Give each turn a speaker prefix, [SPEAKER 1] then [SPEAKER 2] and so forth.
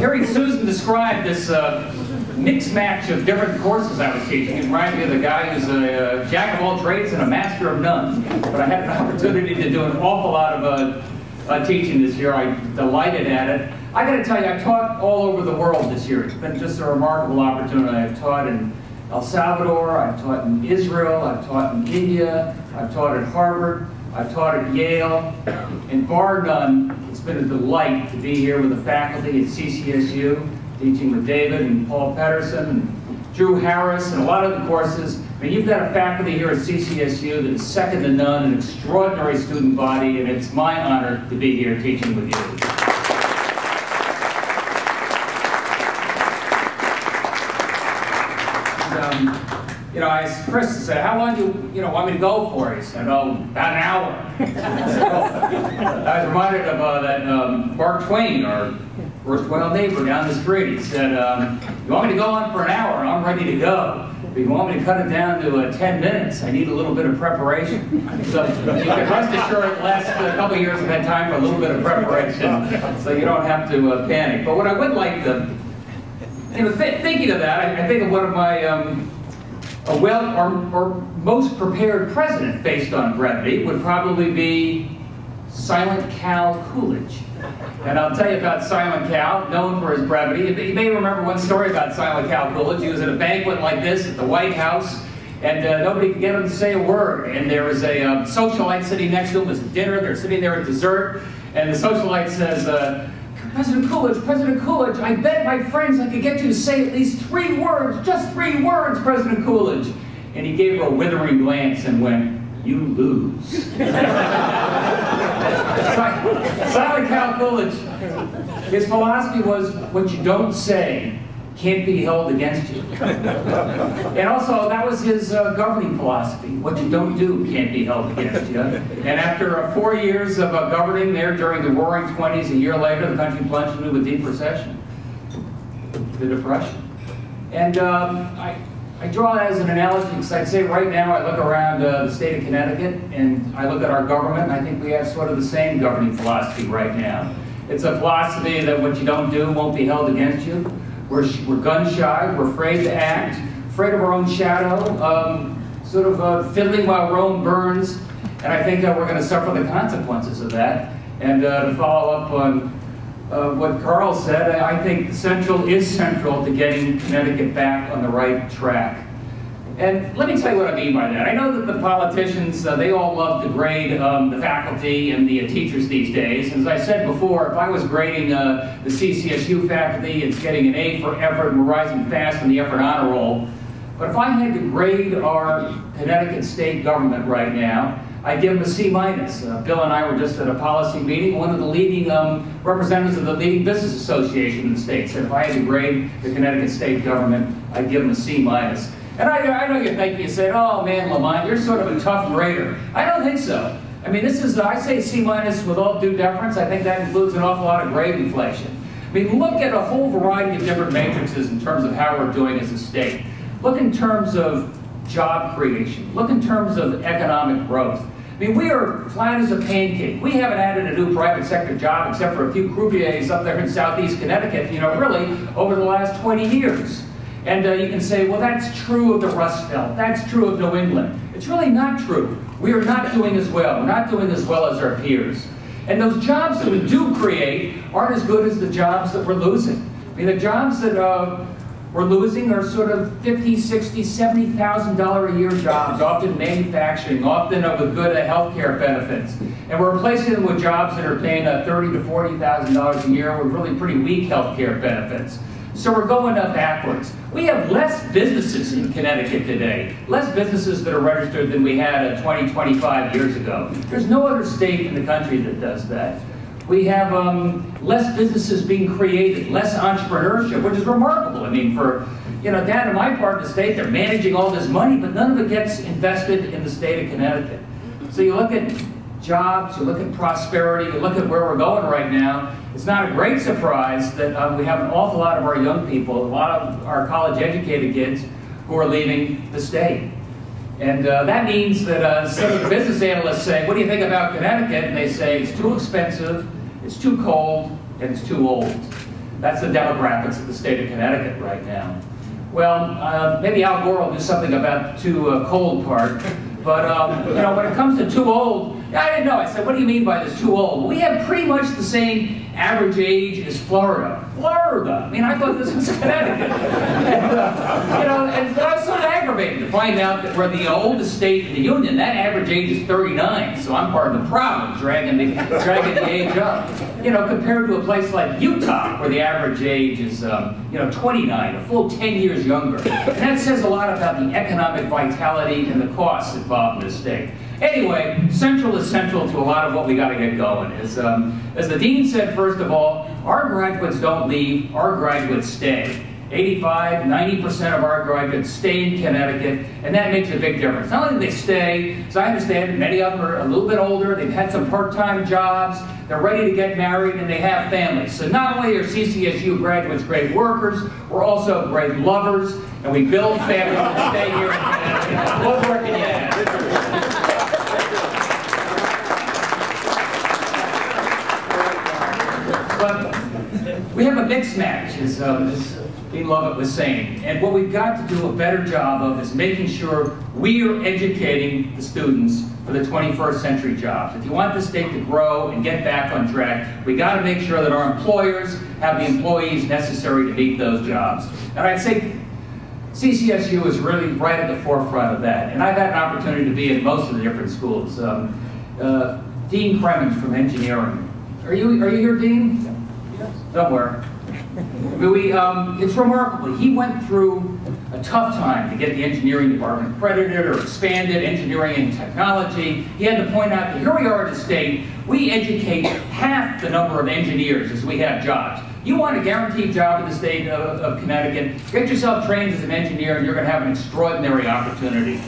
[SPEAKER 1] Hearing Susan describe this mixed match of different courses I was teaching, it reminded me of the guy who's a jack of all trades and a master of none. But I had an opportunity to do an awful lot of teaching this year. I'm delighted at it. I got to tell you, I've taught all over the world this year. It's been just a remarkable opportunity. I've taught in El Salvador, I've taught in Israel, I've taught in India, I've taught at Harvard, I've taught at Yale, and bar none, it's been a delight to be here with the faculty at CCSU, teaching with David and Paul Pedersen and Drew Harris and a lot of the courses. I mean, you've got a faculty here at CCSU that is second to none, an extraordinary student body, and it's my honor to be here teaching with you. You know, Chris said, how long do you want me to go for? He said, oh, about an hour. I was reminded of that Mark Twain, our worthwhile neighbor down the street. He said, you want me to go on for an hour? I'm ready to go. But if you want me to cut it down to 10 minutes, I need a little bit of preparation. So you can rest assured the last couple of years I've had time for a little bit of preparation, so you don't have to panic. But what I would like to, thinking of that, I think of one of my or most prepared president based on brevity would probably be Silent Cal Coolidge. And I'll tell you about Silent Cal, known for his brevity. You may remember one story about Silent Cal Coolidge. He was at a banquet like this at the White House, and nobody could get him to say a word. And there was a socialite sitting next to him. It was dinner. They're sitting there at dessert, and the socialite says, President Coolidge, I bet my friends I could get you to say at least 3 words, just 3 words, President Coolidge. And he gave her a withering glance and went, you lose. Silent Cal Coolidge, his philosophy was, what you don't say can't be held against you. And also, that was his governing philosophy. What you don't do can't be held against you. And after 4 years of governing there during the Roaring 20s, a year later, the country plunged into a deep recession, the Depression. And I draw that as an analogy because I'd say right now I look around the state of Connecticut and I look at our government, and I think we have sort of the same governing philosophy right now. It's a philosophy that what you don't do won't be held against you. We're gun shy, we're afraid to act, afraid of our own shadow, sort of fiddling while Rome burns, and I think that we're going to suffer the consequences of that. And to follow up on what Carl said, I think Central is central to getting Connecticut back on the right track. And let me tell you what I mean by that. I know that the politicians, they all love to grade the faculty and the teachers these days. And as I said before, if I was grading the CCSU faculty, it's getting an A for effort, and we're rising fast in the effort honor roll. But if I had to grade our Connecticut state government right now, I'd give them a C-. Bill and I were just at a policy meeting. One of the leading representatives of the leading business association in the state said if I had to grade the Connecticut state government, I'd give them a C-. And I know you're thinking, you said, oh man, Lamont, you're sort of a tough grader. I don't think so. I mean, this is, I say C- with all due deference. I think that includes an awful lot of grade inflation. I mean, look at a whole variety of different matrices in terms of how we're doing as a state. Look in terms of job creation. Look in terms of economic growth. I mean, we are flat as a pancake. We haven't added a new private sector job except for a few croupiers up there in southeast Connecticut, really, over the last 20 years. And you can say, well, that's true of the Rust Belt. That's true of New England. It's really not true. We are not doing as well. We're not doing as well as our peers. And those jobs that we do create aren't as good as the jobs that we're losing. I mean, the jobs that we're losing are sort of $50,000, $60,000, $70,000 a year jobs, often manufacturing, often with good health care benefits. And we're replacing them with jobs that are paying $30,000 to $40,000 a year with really pretty weak health care benefits. So we're going up backwards. We have less businesses in Connecticut today, less businesses that are registered than we had 20, 25 years ago. There's no other state in the country that does that. We have less businesses being created, less entrepreneurship, which is remarkable. I mean, for, down in my part of the state, they're managing all this money, but none of it gets invested in the state of Connecticut. So you look at jobs, you look at prosperity, you look at where we're going right now, it's not a great surprise that we have an awful lot of our young people, a lot of our college-educated kids who are leaving the state. And that means that some of the business analysts say, what do you think about Connecticut? And they say, it's too expensive, it's too cold, and it's too old. That's the demographics of the state of Connecticut right now. Well, maybe Al Gore will do something about the too cold part. But, you know, when it comes to too old, I didn't know. I said, what do you mean by this too old? We have pretty much the same average age as Florida. Florida! I mean, I thought this was Connecticut. And, you know, and I was sort of aggravated to find out that we're the oldest state in the Union. That average age is 39, so I'm part of the problem, dragging the age up. You know, compared to a place like Utah, where the average age is, you know, 29, a full 10 years younger. And that says a lot about the economic vitality and the costs involved in this state. Anyway, Central is central to a lot of what we got to get going. As the dean said, first of all, our graduates don't leave, our graduates stay. 85, 90% of our graduates stay in Connecticut, and that makes a big difference. Not only do they stay, as I understand it, many of them are a little bit older, they've had some part-time jobs, they're ready to get married, and they have families. So not only are CCSU graduates great workers, we're also great lovers, and we build families and stay here in Connecticut. What more can you add? But we have a mixed match, as Dean Lovett was saying. And what we've got to do a better job of is making sure we are educating the students for the 21st century jobs. If you want the state to grow and get back on track, we got to make sure that our employers have the employees necessary to meet those jobs. And I'd say CCSU is really right at the forefront of that. And I've had an opportunity to be in most of the different schools. Dean Kremens from engineering. Are you here, Dean? Yes. Somewhere. It's remarkable. He went through a tough time to get the engineering department accredited or expanded, engineering and technology. He had to point out that here we are at a state, we educate half the number of engineers as we have jobs. You want a guaranteed job in the state of Connecticut, get yourself trained as an engineer and you're going to have an extraordinary opportunity.